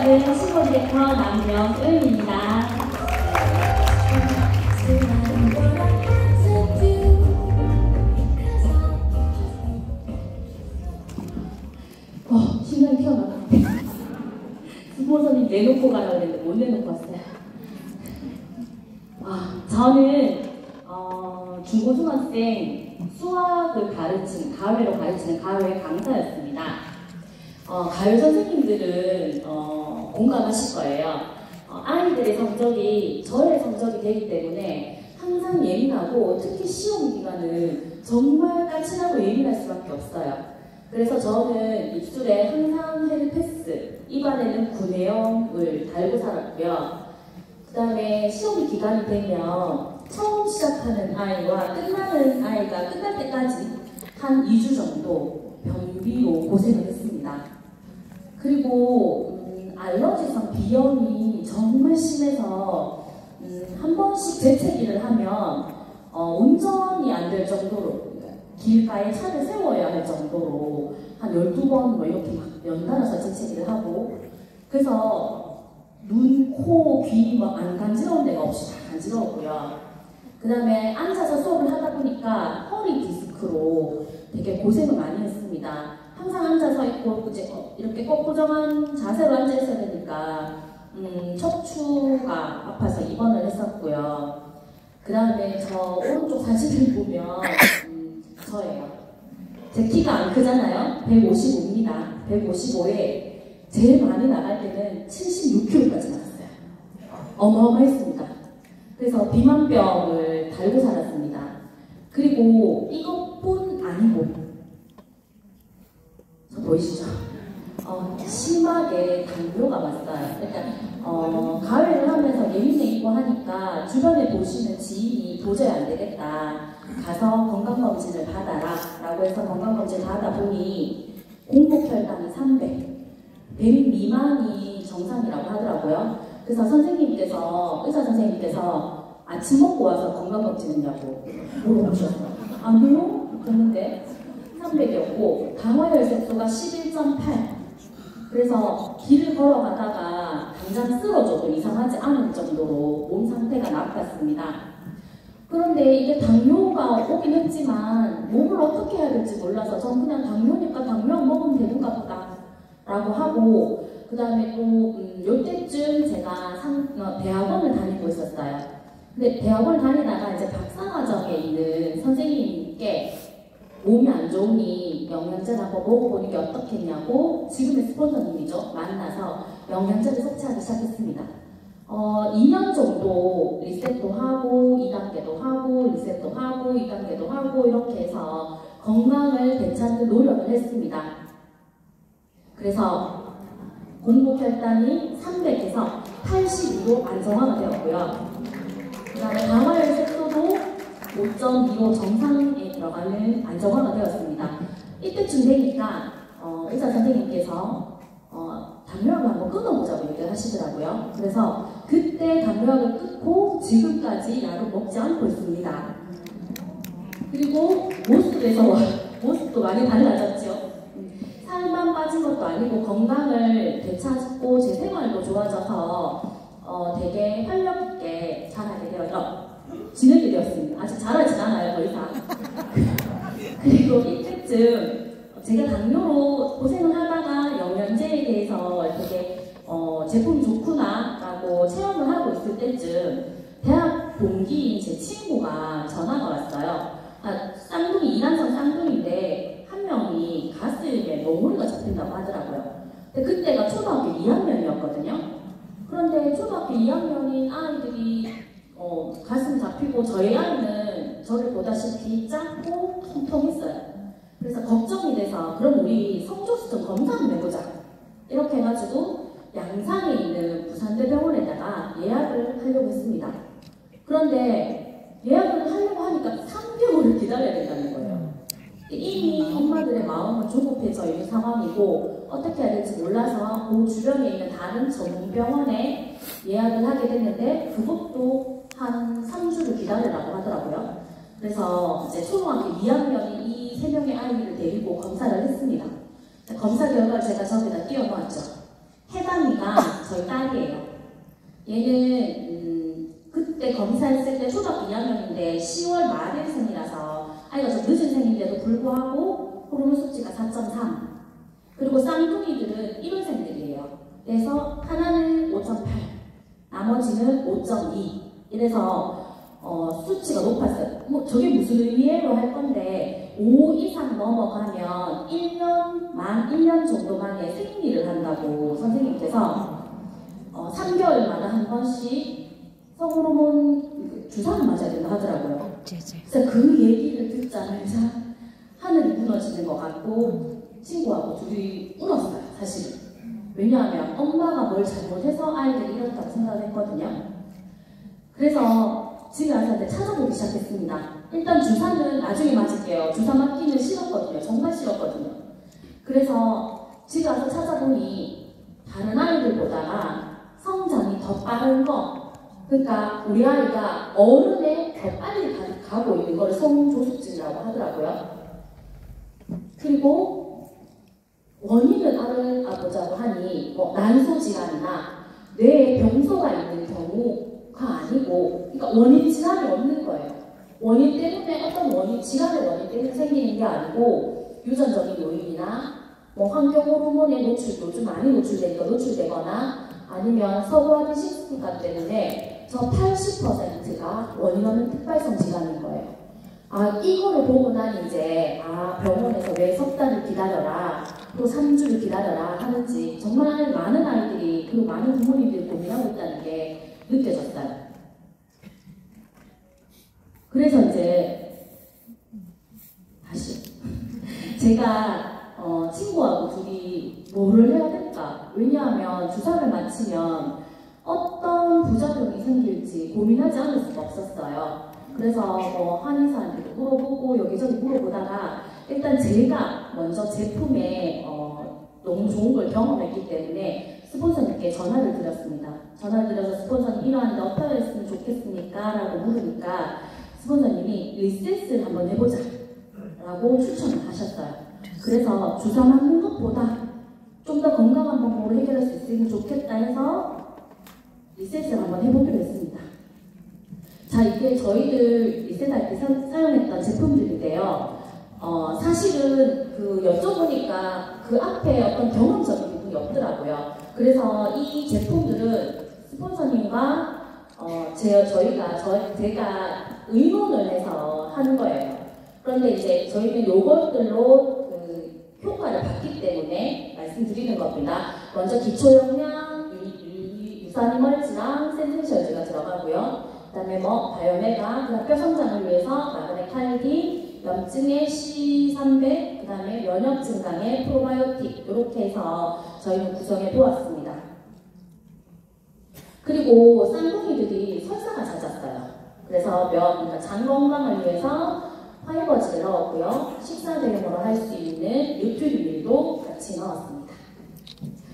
역은 신고디렉터 남명은입니다. 심장이 튀어나와. 스폰서님 내놓고 가라고 했는데 못 내놓고 왔어요. 저는 중고등학생 수학을 가르치는, 가외로 가르치는 가외 강사였습니다. 가외 선생님들은 공감하실 거예요. 아이들의 성적이 저의 성적이 되기 때문에 항상 예민하고, 특히 시험 기간은 정말 까칠하고 예민할 수밖에 없어요. 그래서 저는 입술에 항상 헬패스, 입안에는 구내염을 달고 살았고요. 그 다음에 시험 기간이 되면 처음 시작하는 아이와 끝나는 아이가 끝날 때까지 한 2주 정도 변비로 고생을 했습니다. 그리고 알러지성 비염이 정말 심해서 한 번씩 재채기를 하면 운전이 안 될 정도로, 길가에 차를 세워야 할 정도로 한 12번 뭐 이렇게 막 연달아서 재채기를 하고, 그래서 눈, 코, 귀 막 안 간지러운 데가 없이 다 간지러웠고요. 그 다음에 앉아서 수업을 하다 보니까 허리 디스크로 되게 고생을 많이 했습니다. 항상 앉아서 있고 이제 이렇게 꼿꼿정한 자세로 앉아 있어야 되니까 척추가 아파서 입원을 했었고요. 그 다음에 저 오른쪽 사진을 보면 저예요. 제 키가 안 크잖아요. 155입니다. 155에 제일 많이 나갈 때는 76kg까지 나갔어요. 어마어마했습니다. 그래서 비만병을 달고 살았습니다. 그리고 이것뿐 아니고, 저 보이시죠? 심하게 당뇨가 왔어요. 그러니까 가외를 하면서 예민해 있고 하니까 주변에 보시는 지인이 도저히 안 되겠다, 가서 건강검진을 받아라 라고 해서 건강검진을 받아 보니 공복혈당이 300, 100 미만이 정상이라고 하더라고요. 그래서 선생님께서, 의사 선생님께서 아침 먹고 와서 건강검진했냐고 물어보셨어요. 아니요? 그랬는데 300이었고 당화혈색소가 11.8. 그래서 길을 걸어가다가 당장 쓰러져도 이상하지 않을 정도로 몸 상태가 나빴습니다. 그런데 이게 당뇨가 오긴 했지만 몸을 어떻게 해야 될지 몰라서 전 그냥 당뇨니까 당뇨 먹으면 되는가 보다 라고 하고, 그 다음에 또 요때쯤 제가 대학원을 다니고 있었어요. 근데 대학원을 다니다가 이제 박사과정에 있는 선생님께 몸이 안 좋으니 영양제를 한번 먹어보는 게 어떻겠냐고 지금의 스폰서님이죠. 만나서 영양제를 섭취하기 시작했습니다. 2년 정도 리셋도 하고 2단계도 하고 리셋도 하고 2단계도 하고 이렇게 해서 건강을 되찾는 노력을 했습니다. 그래서 공복혈당이 300에서 82로 안정화가 되었고요. 그 다음에 당화혈색소도 5.25 정상에 들어가는 안정화가 되었습니다. 이때쯤 되니까 의사 선생님께서 당뇨약을 한번 끊어보자고 얘기를 하시더라고요. 그래서 그때 당뇨약을 끊고 지금까지 약을 먹지 않고 있습니다. 그리고 모습도 많이 달라졌죠. 살만 빠진 것도 아니고 건강을 되찾고 제 생활도 좋아져서 되게 활력 있게 지내게 되었습니다. 아직 잘하진 않아요, 더 이상. 그리고 이때쯤 제가 당뇨로 고생을 하다가 영양제에 대해서 되게 제품이 좋구나 라고 체험을 하고 있을 때쯤 대학 동기인 제 친구가 전화가 왔어요. 쌍둥이, 이란성 쌍둥이인데 한 명이 가슴에 멍울이가 잡힌다고 하더라고요. 근데 그때가 초등학교 2학년이었거든요. 그런데 초등학교 2학년인 아이들이 가슴 잡히고 저희 아이는 저를 보다시피 작고 통통했어요. 그래서 걱정이 돼서 그럼 우리 성적수좀 검사 한번 해보자 이렇게 해가지고 양산에 있는 부산대병원에다가 예약을 하려고 했습니다. 그런데 예약을 하려고 하니까 3개월을 기다려야 된다는 거예요. 이미 엄마들의 마음은 조급해져 있는 상황이고 어떻게 해야 될지 몰라서 그 주변에 있는 다른 전문병원에 예약을 하게 됐는데 그것도 한 3주를 기다리라고 하더라고요. 그래서 이제 초등학교 2학년이 이 3명의 아이들을 데리고 검사를 했습니다. 검사 결과를 제가 저기다 띄워놓았죠. 해당이가 저희 딸이에요. 얘는 그때 검사했을 때 초등학교 2학년인데 10월 말일생이라서 아이가 좀 늦은 생인데도 불구하고 호르몬 수치가 4.3. 그리고 쌍둥이들은 1월생들이에요. 그래서 하나는 5.8, 나머지는 5.2. 이래서 수치가 높았어요. 뭐 저게 무슨 의미예요? 할 건데 5 이상 넘어가면 1년 정도 만에 생리를 한다고 선생님께서 3개월마다 한 번씩 성호르몬 주사를 맞아야 된다 하더라고요. 그래서 그 얘기를 듣자마자 하늘이 무너지는 것 같고 친구하고 둘이 울었어요, 사실은. 왜냐하면 엄마가 뭘 잘못해서 아이들이 이렇다고 생각했거든요. 그래서 집에 와서 찾아보기 시작했습니다. 일단 주사는 나중에 맞을게요. 주사 맞기는 싫었거든요. 정말 싫었거든요. 그래서 집에 와서 찾아보니 다른 아이들보다 성장이 더 빠른 거, 그러니까 우리 아이가 어른에 더 빨리 가고 있는 걸 성조숙증이라고 하더라고요. 그리고 원인을 알아보자고 하니 뭐 난소질환이나 뇌에 병소가 있는 경우가 아니고, 그러니까 원인 질환이 없는 거예요. 원인 때문에 어떤 원인, 질환의 원인 때문에 생기는 게 아니고 유전적인 요인이나 뭐 환경 호르몬에 요즘 많이 노출되거나 아니면 서브아디식스가 때문에 저 80%가 원인 없는 특발성 질환인 거예요. 이거를 보고 난 이제 병원에서 왜 석 달을 기다려라, 또 3주를 기다려라 하는지 정말 많은 아이들이, 그리고 많은 부모님들이 고민하고 있다는 게 느껴졌어요. 그래서 이제 다시 제가 친구하고 둘이 뭐를 해야 될까? 왜냐하면 주사를 맞히면 어떤 부작용이 생길지 고민하지 않을 수가 없었어요. 그래서 한의사한테도 물어보고 여기저기 물어보다가 일단 제가 먼저 제품에 너무 좋은 걸 경험했기 때문에 스폰서님께 전화를 드렸습니다. 전화를 드려서 스폰서님 이러한데 어떻게 했으면 좋겠습니까? 라고 물으니까 스폰서님이 리셋을 한번 해보자 라고 추천을 하셨어요. 그래서 주사 맞는 것보다 좀 더 건강한 방법으로 해결할 수 있으면 좋겠다 해서 리셋을 한번 해보기로 했습니다. 자, 이게 저희들 리셋할 때 사용했던 제품들인데요. 사실은 여쭤보니까 그 앞에 어떤 경험적인 부분이 없더라고요. 그래서 이 제품들은 스폰서님과 제가 의논을 해서 하는 거예요. 그런데 이제 저희는 요것들로 효과를 봤기 때문에 말씀드리는 겁니다. 먼저 기초영양, 유산이멀지랑 센텐셜즈가 들어가고요. 그 다음에 바이오메가, 뼈 성장을 위해서 마그네 칼디, 염증의 C300, 그 다음에 면역 증강의 프로바이오틱, 이렇게 해서 저희는 구성해 보았습니다. 그리고 쌍둥이들이 설사가 잦았어요. 그래서 그러니까 장 건강을 위해서 파이버즈를 넣었고요. 식사 대용으로 할 수 있는 뉴트리밀도 같이 넣었습니다.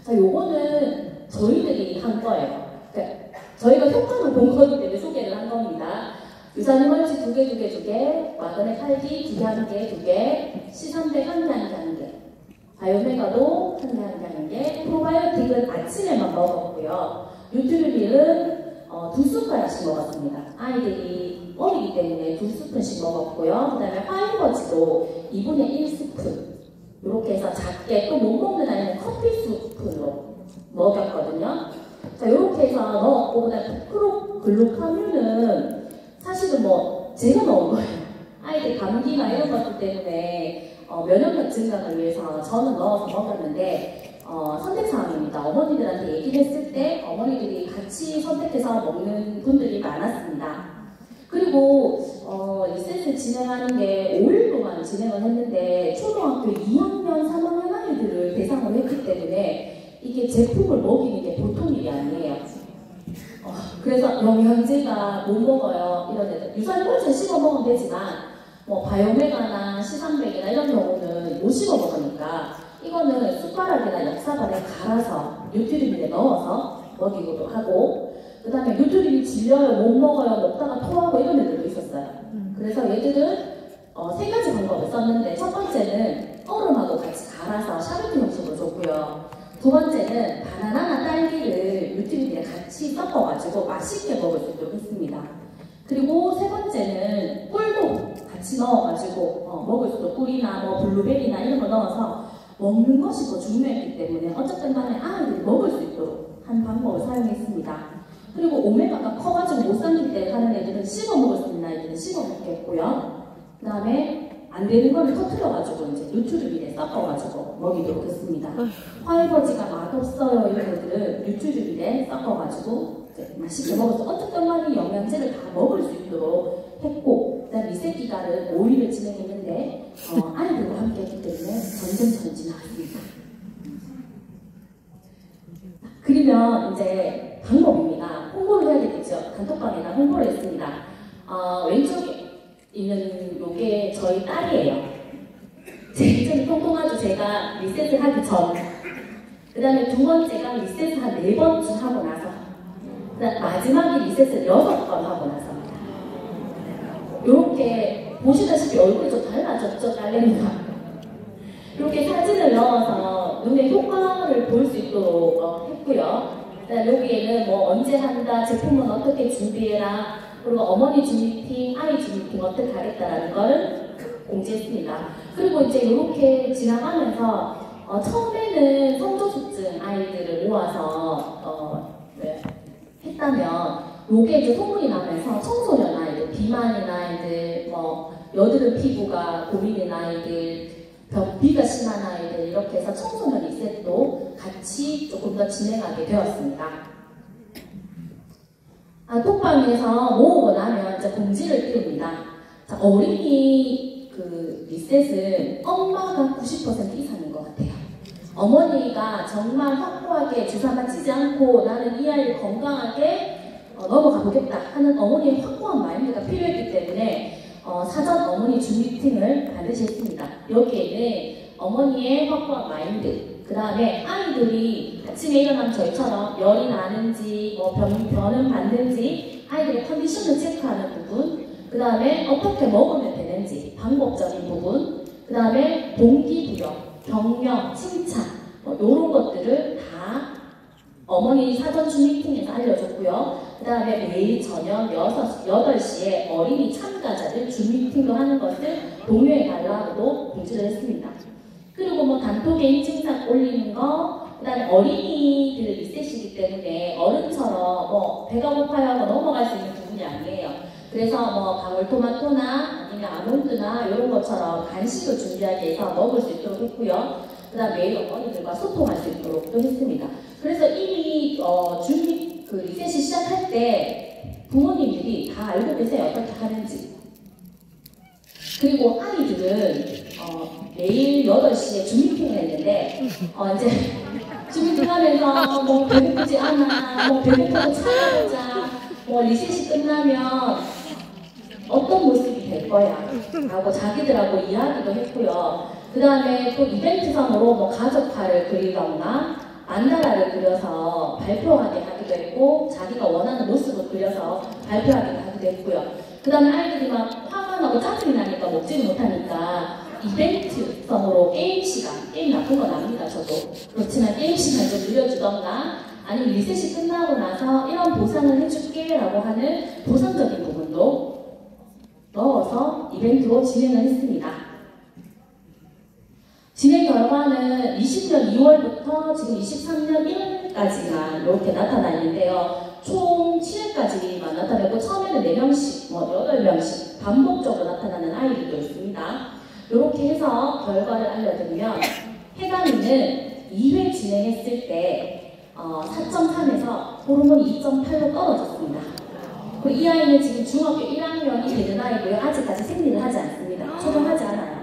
자, 요거는 저희들이 한 거예요. 그러니까 저희가 효과를 본 거기 때문에 소개를 한 겁니다. 유산이멀지 2개, 마그네 칼디 2개, C300 한 개, 바이오메가도 한 개, 프로바이오틱은 아침에만 먹었고요. 뉴트리밀은 2숟가락씩 먹었습니다. 아이들이 어리기 때문에 2스푼씩 먹었고요. 그 다음에 파이버즈도 2분의 1스푼 이렇게 해서 작게, 또 못 먹는 아이는 커피 스푼으로 먹였거든요. 자, 이렇게 해서 넣었고, 그 다음에 글루카뮴은 사실은 제가 넣은 거예요. 아이들 감기나 이런 것들 때문에 면역력 증강을 위해서 저는 넣어서 먹었는데 선택사항입니다. 어머니들한테 얘기를 했을 때 어머니들이 같이 선택해서 먹는 분들이 많았습니다. 그리고 리셋을 진행하는 게 5일 동안 진행을 했는데 초등학교 2학년, 3학년 아이들을 대상으로 했기 때문에 이게 제품을 먹이는 게 보통 일이 아니에요. 그래서 영양제가 못 먹어요. 이런 애들. 유산균을 씹어 먹으면 되지만 바이오메가나 C300이나 이런 경우는 못 씹어 먹으니까 이거는 숟가락이나 엽사발에 갈아서 뉴트리밀에 넣어서 먹이기도 하고, 그 다음에 뉴트리밀 질려요, 못 먹어요, 먹다가 토하고 이런 애들도 있었어요. 그래서 얘들은 3가지 방법을 썼는데, 첫 번째는 얼음하고 같이 갈아서 샤베트 형식으로 줬고요. 두 번째는 바나나나 딸기를 같이 섞어가지고 맛있게 먹을 수 있도록 했습니다. 그리고 세 번째는 꿀도 같이 넣어가지고 먹을 수 있도록 꿀이나 뭐 블루베리나 이런 거 넣어서 먹는 것이 더 중요했기 때문에 어쨌든 간에 아이들이 먹을 수 있도록 한 방법을 사용했습니다. 그리고 오메가가 커가지고 못 삼킬 때 하는 애들은 씹어 먹을 수 있는 아이들은 씹어 먹겠고요. 그 다음에 안 되는 거를 터트려가지고 이제 뉴트리빈에 섞어가지고 먹이도록 했습니다. 화이버지가 맛없어요 이런 애들은 뉴트리빈에 섞어가지고 이제 맛있게 먹을 수 어쨌든 간에 영양제를 다 먹을 수 있도록 했고, 그 다음 리셋 기간은 5일을 진행했는데 아이들과 함께 했기 때문에 전전전지 나왔습니다. 그러면 이제 방법입니다. 홍보를 해야 되겠죠. 단톡방에다 홍보를 했습니다. 왼쪽에 있는 요게 저희 딸이에요. 좀 통통하죠. 제가 리셋을 하기 전. 그 다음에 두 번째가 리셋을 한 4번쯤 하고 나서. 그 다음 마지막에 리셋을 6번 하고 나서. 요렇게 보시다시피 얼굴이 좀 달라졌죠. 딸내미가. 이렇게 사진을 넣어서 눈에 효과를 볼 수 있도록 했고요. 여기에는 뭐 언제 한다, 제품은 어떻게 준비해라, 그리고 어머니 줌미팅, 아이 줌미팅 어떻게 하겠다라는 걸 공지했습니다. 그리고 이제 이렇게 지나가면서 처음에는 성조숙증 아이들을 모아서 했다면 요게 이제 소문이 나면서 청소년 아이들, 비만인 아이들, 뭐 여드름 피부가 고민인 아이들, 변비가 심한 아이들 이렇게 해서 청소년 리셋도 같이 조금 더 진행하게 되었습니다. 톡방에서 모으고 나면 이제 공지를 띄웁니다. 자, 어린이 그 리셋은 엄마가 90% 이상인 것 같아요. 어머니가 정말 확고하게 주사 맞히지 않고 나는 이 아이를 건강하게 넘어가 보겠다 하는 어머니의 확고한 마인드가 필요했기 때문에 사전 어머니 줌미팅을 반드시 했습니다. 여기에는 어머니의 확고한 마인드, 그 다음에 아이들이 아침에 일어나면 저희처럼 열이 나는지 뭐 변은 받는지 아이들의 컨디션을 체크하는 부분, 그 다음에 어떻게 먹으면 되는지 방법적인 부분, 그 다음에 동기부여, 격려, 칭찬 이런 것들을 다 어머니 사전 줌미팅에서 알려줬고요. 그 다음에 매일 저녁 8시에 어린이 참가자들 줌미팅도 하는 것을 독려해 달라고도 공지를 했습니다. 그리고 뭐 단톡에 인증샷 올리는 거, 그 다음에 어린이들 리셋이기 때문에 어른처럼 뭐 배가 고파요 하고 넘어갈 수 있는 부분이 아니에요. 그래서 뭐 방울토마토나 아니면 아몬드나 이런 것처럼 간식을 준비하기 위해서 먹을 수 있도록 했고요. 그 다음 매일 어머니들과 소통할 수 있도록 또 했습니다. 그래서 이미 그 리셋이 시작할 때 부모님들이 다 알고 계세요. 어떻게 하는지. 그리고 아이들은 매일 8시에 줌미팅을 했는데 이제 줌미팅 하면서 뭐 배고프지 않아, 뭐 배고프고 찾아보자, 뭐 리셋이 끝나면 어떤 모습이 될 거야 라고 자기들하고 이야기도 했고요. 그 다음에 또 이벤트성으로 뭐 가족화를 그리거나 만다라를 그려서 발표하게 하기도 했고, 자기가 원하는 모습을 그려서 발표하기도 하기도 했고요. 그 다음에 아이들이 막 화가 나고 짜증이 나니까 먹지를 못하니까 이벤트성으로 게임 시간, 게임 나쁜 건 아닙니다 저도. 그렇지만 게임 시간 좀 늘려주던가 아니면 리셋이 끝나고 나서 이런 보상을 해줄게 라고 하는 보상적인 부분도 넣어서 이벤트로 진행을 했습니다. 진행 결과는 20년 2월부터 지금 23년 1월까지만 이렇게 나타나 있는데요. 총 7회까지만 나타내고 처음에는 4명씩, 뭐 8명씩 반복적으로 나타나는 아이들도 있습니다. 이렇게 해서 결과를 알려드리면 해감이는 2회 진행했을 때 4.3에서 호르몬이 2.8로 떨어졌습니다. 이 아이는 지금 중학교 1학년이 되는 아이고요. 아직까지 생리를 하지 않습니다. 초등하지 않아요.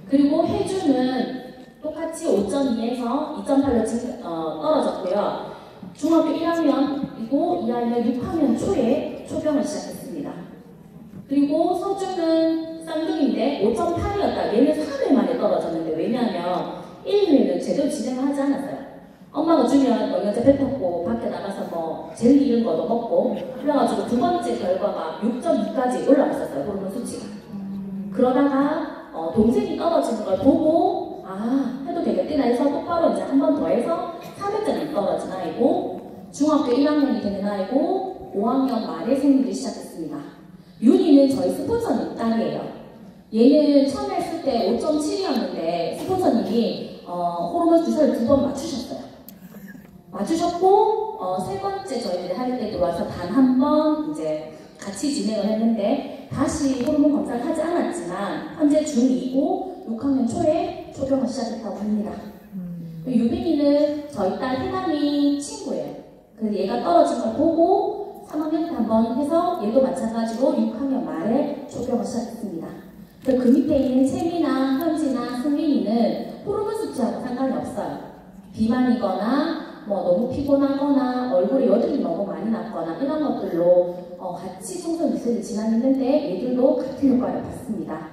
그리고 혜주는 똑같이 5.2에서 2.8로 떨어졌고요. 중학교 1학년이고 이 아이는 6학년 초에 초병을 시작했습니다. 그리고 서주는 쌍둥이인데 5.8이었다. 얘는 3회 만에 떨어졌는데 왜냐하면 1회는 제대로 진행을 하지 않았어요. 엄마가 주면 영양제 뱉었고 밖에 나가서 뭐 젤리 이런 거도 먹고 그래가지고 두 번째 결과가 6.2까지 올라갔었어요. 호르몬 수치가. 그러다가 동생이 떨어지는 걸 보고 해도 되겠구나 해서 똑바로 이제 한 번 더 해서 3회까지 떨어진 아이고 중학교 1학년이 되는 아이고 5학년 말에 생리를 시작했습니다. 윤희는 저희 스폰서님 딸이에요. 얘는 처음에 했을 때 5.7이었는데 스폰서님이 호르몬 주사를 2번 맞추셨어요. 맞추셨고 세 번째 저희들이 할 때 들어와서 단 한 번 이제 같이 진행을 했는데 다시 호르몬 검사를 하지 않았지만 현재 중2고 6학년 초에 초경을 시작했다고 합니다. 유빈이는 저희 딸 해담이 친구예요. 그래서 얘가 떨어진 걸 보고 3학년 때 한번 해서 얘도 마찬가지로 6학년 말에 초경을 시작했습니다. 그 밑에 있는 채미나 현지나 승민이는 호르몬 수치하고 상관이 없어요. 비만이거나 뭐 너무 피곤하거나 얼굴에 여드름이 너무 많이 났거나 이런 것들로 같이 청소년 리셋을 진행했는데 얘들도 같은 효과를 봤습니다.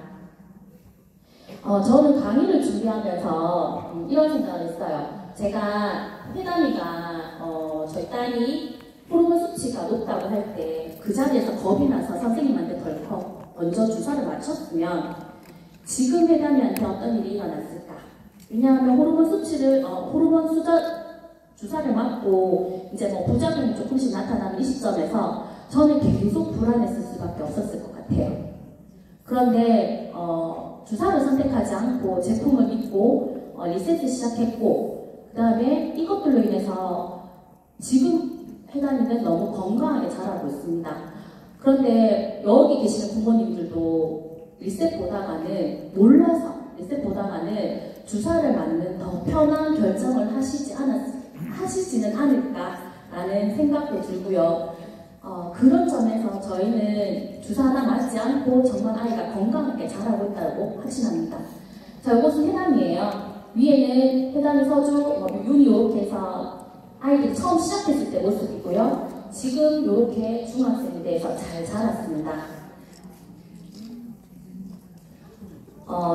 저는 강의를 준비하면서 이런 생각을 했어요. 제가 해담이가 저희 딸이 호르몬 수치가 높다고 할 때 그 자리에서 겁이 나서 선생님한테 덜컥 먼저 주사를 맞췄으면 지금 해담이한테 어떤 일이 일어났을까? 왜냐하면 호르몬 수치를 주사를 맞고 이제 뭐 부작용이 조금씩 나타나는 이 시점에서 저는 계속 불안했을 수밖에 없었을 것 같아요. 그런데 주사를 선택하지 않고 제품을 믿고 리셋을 시작했고 그 다음에 이것들로 인해서 지금 해담이는 너무 건강하게 자라고 있습니다. 그런데 여기 계시는 부모님들도 리셋 보다가는 몰라서 리셋 보다가는 주사를 맞는 더 편한 결정을 하시지는 않을까라는 생각도 들고요. 그런 점에서 저희는 주사 하나 맞지 않고 정말 아이가 건강하게 자라고 있다고 확신합니다. 자, 이것은 해담이에요. 위에는 해담이 서주, 윤이 이렇게 해서 아이들이 처음 시작했을 때 모습이고요. 지금 이렇게 중학생이 돼서 잘 자랐습니다.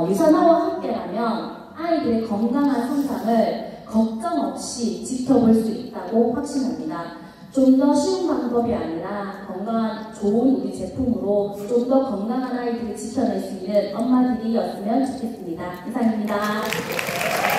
유산화와 함께라면 아이들의 건강한 성장을 걱정 없이 지켜볼 수 있다고 확신합니다. 좀 더 쉬운 방법이 아니라 건강한 좋은 우리 제품으로 좀 더 건강한 아이들을 지켜낼 수 있는 엄마들이었으면 좋겠습니다. 이상입니다.